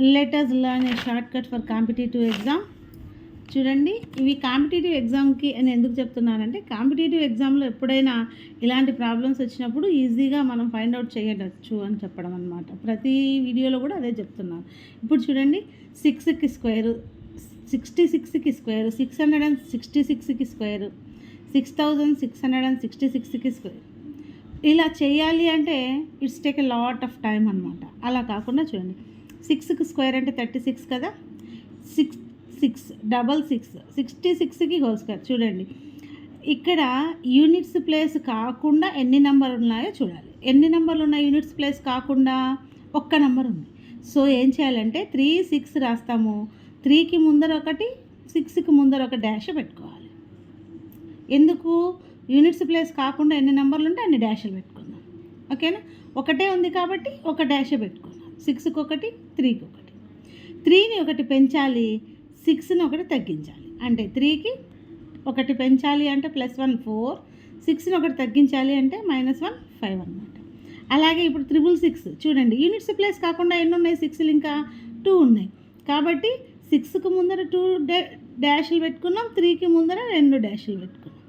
Let us learn a shortcut for competitive exam. చూడండి, ఇవి competitive ఎగ్జామ్కి అని ఎందుకు చెప్తున్నానంటే, కాంపిటేటివ్ ఎగ్జామ్లో ఎప్పుడైనా ఇలాంటి ప్రాబ్లమ్స్ వచ్చినప్పుడు ఈజీగా మనం ఫైండ్ అవుట్ చేయవచ్చు అని చెప్పడం అనమాట. ప్రతి వీడియోలో కూడా అదే చెప్తున్నాను. ఇప్పుడు చూడండి, 6కి స్క్వేరు, 66కి స్క్వేరు, 666కి స్క్వేరు, 6666కి స్క్వేర్. ఇలా చేయాలి అంటే it's take a lot of time అనమాట. అలా కాకుండా చూడండి, 6కి స్క్వేర్ అంటే 36 కదా, 66కి హోల్ స్క్వేర్. చూడండి, ఇక్కడ యూనిట్స్ ప్లేస్ కాకుండా ఎన్ని నెంబర్ ఉన్నాయో చూడాలి. ఎన్ని నెంబర్లు ఉన్నాయి యూనిట్స్ ప్లేస్ కాకుండా? ఒక్క నెంబర్ ఉంది. సో ఏం చేయాలంటే 3, 6 రాస్తాము. 3కి ముందర ఒకటి, 6కి ముందర ఒక డాష్ పెట్టుకోవాలి. ఎందుకు? యూనిట్స్ ప్లేస్ కాకుండా ఎన్ని నెంబర్లు ఉంటే అన్ని డాష్లు పెట్టుకుందాం. ఓకేనా? ఒకటే ఉంది కాబట్టి ఒక డాష్ పెట్టుకుందాం. 6కి ఒకటి, 3కి ఒకటి. 3ని ఒకటి పెంచాలి, 6ని ఒకటి తగ్గించాలి. అంటే 3కి ఒకటి పెంచాలి అంటే +1 4, 6ని ఒకటి తగ్గించాలి అంటే -1 5 అనమాట. అలాగే ఇప్పుడు 666 చూడండి, యూనిట్స్ ప్లేస్ కాకుండా ఎన్ని ఉన్నాయి? 6లు ఇంకా 2 ఉన్నాయి. కాబట్టి 6కి ముందర 2 డాష్లు పెట్టుకున్నాం, 3కి ముందర 2 డాష్లు పెట్టుకున్నాం.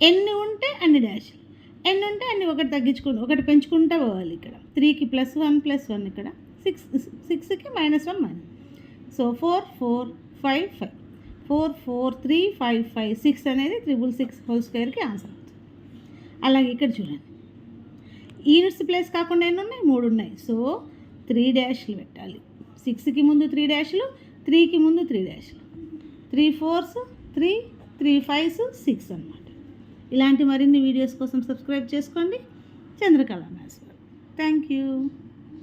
ఎన్ని ఉంటే అన్ని డాష్లు, ఎన్ని ఉంటే అన్ని ఒకటి తగ్గించుకుంటూ ఒకటి పెంచుకుంటూ పోవాలి. ఇక్కడ 3కి +1 ఇక్కడ 6కి -1 సో 4 4 5 5 4 4 3 5 5 6 అనేది 666 హోల్ స్క్వేర్కి ఆన్సర్ అవుతుంది. అలాగే ఇక్కడ చూడండి, యూనిట్స్ ప్లేస్ కాకుండా ఎన్ని ఉన్నాయి? 3 ఉన్నాయి. సో 3 డాష్లు పెట్టాలి. 6కి ముందు 3 డాష్లు, 3కి ముందు 3 డాష్లు, 3 4s 3, 3 5s 6 అన్నమాట. ఇలాంటి మరిన్ని వీడియోస్ కోసం సబ్స్క్రైబ్ చేసుకోండి. చంద్రకళ మ్యాథ్స్. Thank you.